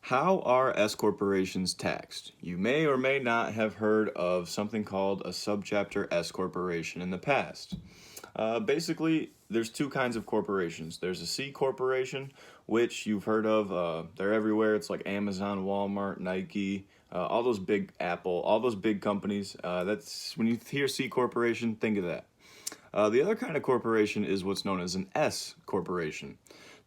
How are S corporations taxed? You may or may not have heard of something called a subchapter S corporation in the past. Basically, there's two kinds of corporations. There's a C corporation, which you've heard of. They're everywhere. It's like Amazon, Walmart, Nike, all those big Apple, all those big companies. That's when you hear C corporation, think of that. The other kind of corporation is what's known as an S corporation.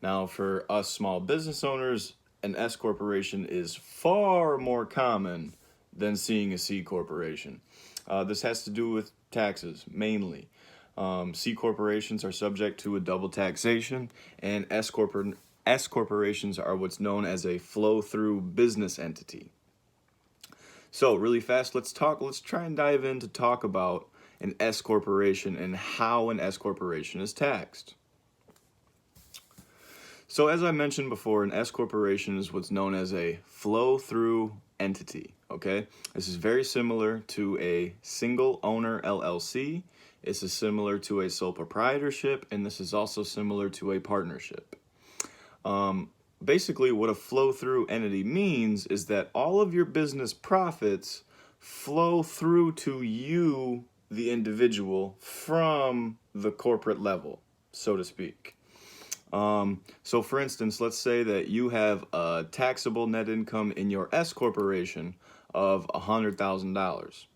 Now, for us small business owners, an S corporation is far more common than seeing a C corporation. This has to do with taxes mainly. C corporations are subject to a double taxation, and S corporations are what's known as a flow-through business entity. So, really fast, let's try and dive in to talk about an S corporation and how an S corporation is taxed. So as I mentioned before, an S corporation is what's known as a flow-through entity, okay? This is very similar to a single owner LLC. This is similar to a sole proprietorship, and this is also similar to a partnership. Basically, what a flow-through entity means is that all of your business profits flow through to you, the individual, from the corporate level, so to speak. So for instance, let's say that you have a taxable net income in your S corporation of $100,000.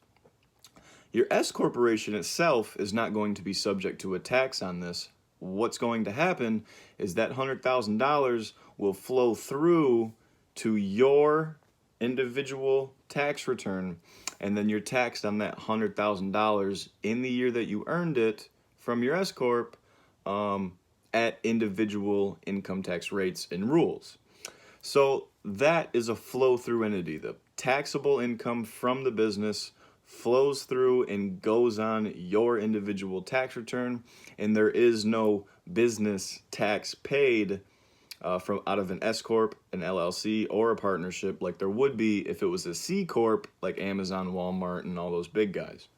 Your S corporation itself is not going to be subject to a tax on this. What's going to happen is that $100,000 will flow through to your individual tax return, and then you're taxed on that $100,000 in the year that you earned it from your S corp, at individual income tax rates and rules. So that is a flow-through entity. The taxable income from the business flows through and goes on your individual tax return, and there is no business tax paid from out of an S corp, an LLC, or a partnership like there would be if it was a C corp like Amazon, Walmart, and all those big guys.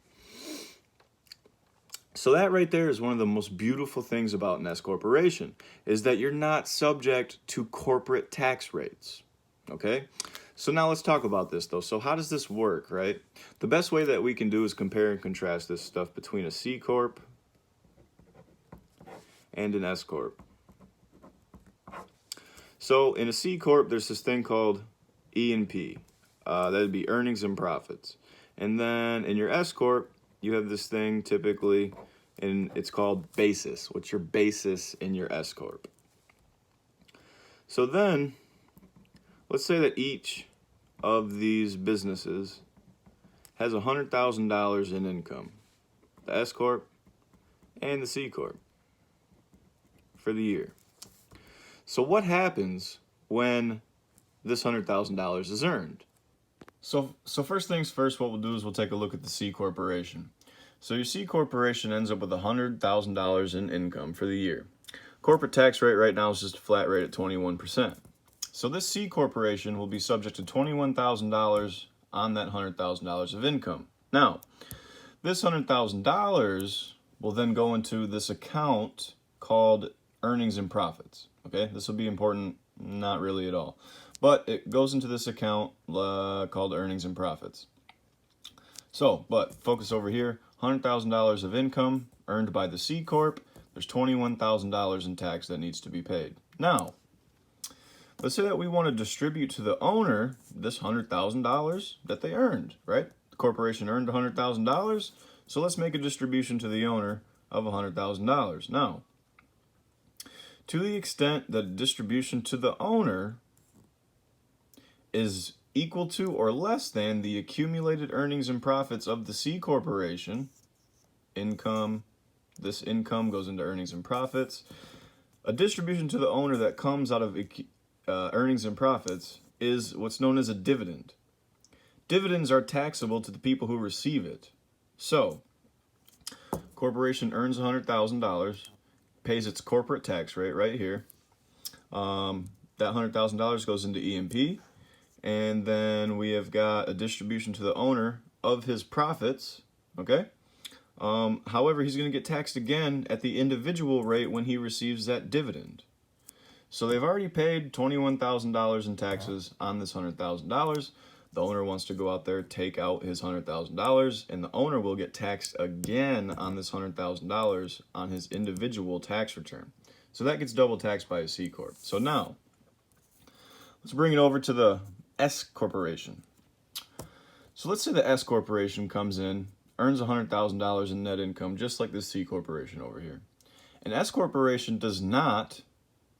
So that right there is one of the most beautiful things about an S corporation, is that you're not subject to corporate tax rates, okay? So now let's talk about this though. So how does this work, right? The best way that we can do is compare and contrast this stuff between a C corp and an S corp. So in a C corp, there's this thing called E&P. That would be earnings and profits. And then in your S corp, you have this thing typically, and it's called basis. What's your basis in your S corp? So then, let's say that each of these businesses has $100,000 in income. The S corp and the C corp for the year. So what happens when this $100,000 is earned? So first things first, what we'll do is we'll take a look at the C corporation. So your C corporation ends up with $100,000 in income for the year. Corporate tax rate right now is just a flat rate at 21%. So this C corporation will be subject to $21,000 on that $100,000 of income. Now, this $100,000 will then go into this account called earnings and profits. Okay, this will be important, not really at all. But it goes into this account called earnings and profits. So, but focus over here, $100,000 of income earned by the C Corp. There's $21,000 in tax that needs to be paid. Now, let's say that we want to distribute to the owner this $100,000 that they earned, right? The corporation earned $100,000, so let's make a distribution to the owner of $100,000. Now, to the extent that distribution to the owner is equal to or less than the accumulated earnings and profits of the C corporation, this income goes into earnings and profits. A distribution to the owner that comes out of earnings and profits is what's known as a dividend. Dividends are taxable to the people who receive it. So, corporation earns $100,000, pays its corporate tax rate right here. That $100,000 goes into E&P. And then we have got a distribution to the owner of his profits, okay? However, he's going to get taxed again at the individual rate when he receives that dividend. So they've already paid $21,000 in taxes on this $100,000. The owner wants to go out there, take out his $100,000, and the owner will get taxed again on this $100,000 on his individual tax return. So that gets double taxed by a C Corp. So now, let's bring it over to the S Corporation. So let's say the S Corporation comes in, earns $100,000 in net income, just like this C Corporation over here. An S Corporation does not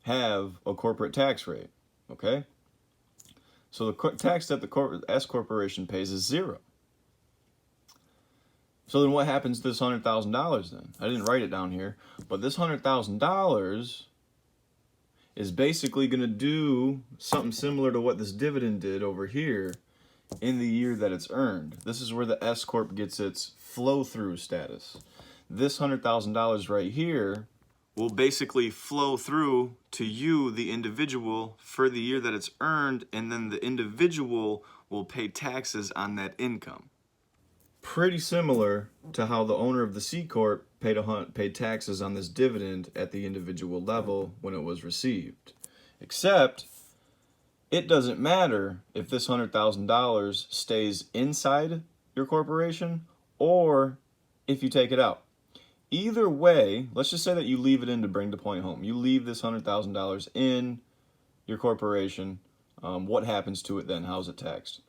have a corporate tax rate, okay? So the tax that the S Corporation pays is zero. So then what happens to this $100,000 then? I didn't write it down here, but this $100,000 is basically going to do something similar to what this dividend did over here in the year that it's earned. This is where the S Corp gets its flow-through status. This $100,000 right here will basically flow through to you, the individual, for the year that it's earned, and then the individual will pay taxes on that income. Pretty similar to how the owner of the C Corp paid taxes on this dividend at the individual level when it was received. Except, it doesn't matter if this $100,000 stays inside your corporation or if you take it out. Either way, let's just say that you leave it in to bring the point home. You leave this $100,000 in your corporation. What happens to it then? How's it taxed?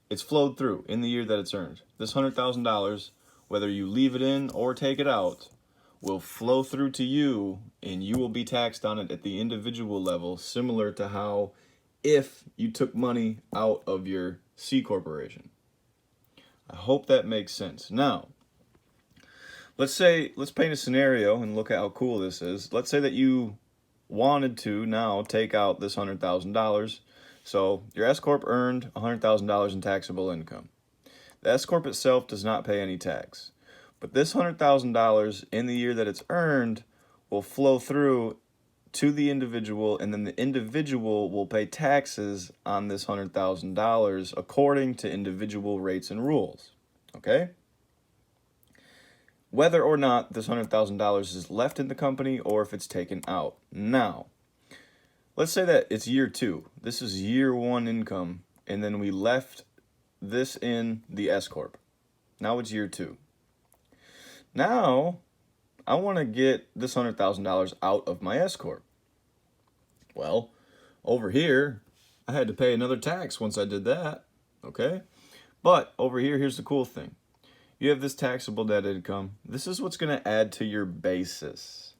It's flowed through in the year that it's earned. This $100,000, whether you leave it in or take it out, will flow through to you, and you will be taxed on it at the individual level, similar to how if you took money out of your C Corporation. I hope that makes sense. Now, let's paint a scenario and look at how cool this is. Let's say that you wanted to now take out this $100,000. So your S Corp earned $100,000 in taxable income. The S Corp itself does not pay any tax. But this $100,000 in the year that it's earned will flow through to the individual, and then the individual will pay taxes on this $100,000 according to individual rates and rules. Okay? Whether or not this $100,000 is left in the company or if it's taken out. Now, let's say that it's year 2. This is year 1 income, and then we left this in the S Corp. Now it's year 2. Now, I want to get this $100,000 out of my S Corp. Well, over here, I had to pay another tax once I did that, okay? But over here, here's the cool thing. You have this taxable net income. This is what's going to add to your basis.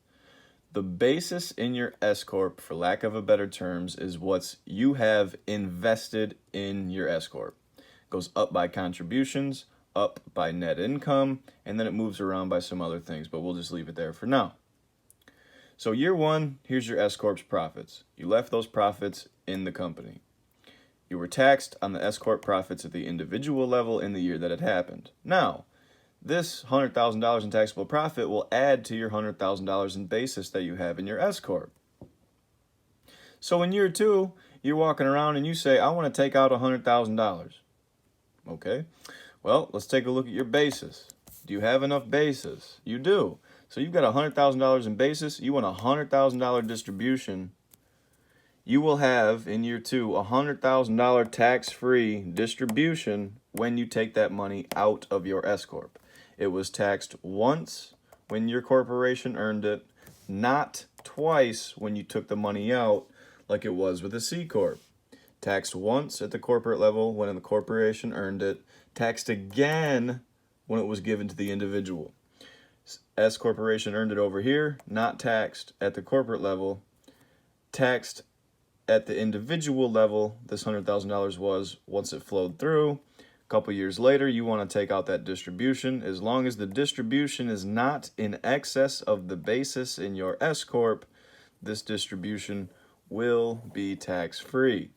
The basis in your S Corp, for lack of a better terms, is what you have invested in your S Corp. It goes up by contributions, up by net income, and then it moves around by some other things, but we'll just leave it there for now. So year 1, here's your S Corp's profits. You left those profits in the company. You were taxed on the S Corp profits at the individual level in the year that it happened. Now, this $100,000 in taxable profit will add to your $100,000 in basis that you have in your S Corp. So in year 2, you're walking around and you say, I want to take out $100,000. Okay, well, let's take a look at your basis. Do you have enough basis? You do. So you've got $100,000 in basis. You want a $100,000 distribution. You will have, in year 2, a $100,000 tax-free distribution when you take that money out of your S Corp. It was taxed once when your corporation earned it, not twice when you took the money out like it was with a C Corp. Taxed once at the corporate level when the corporation earned it, taxed again when it was given to the individual. S Corporation earned it over here, not taxed at the corporate level, taxed at the individual level. This $100,000 was once it flowed through. A couple years later, you want to take out that distribution. As long as the distribution is not in excess of the basis in your S Corp, this distribution will be tax-free.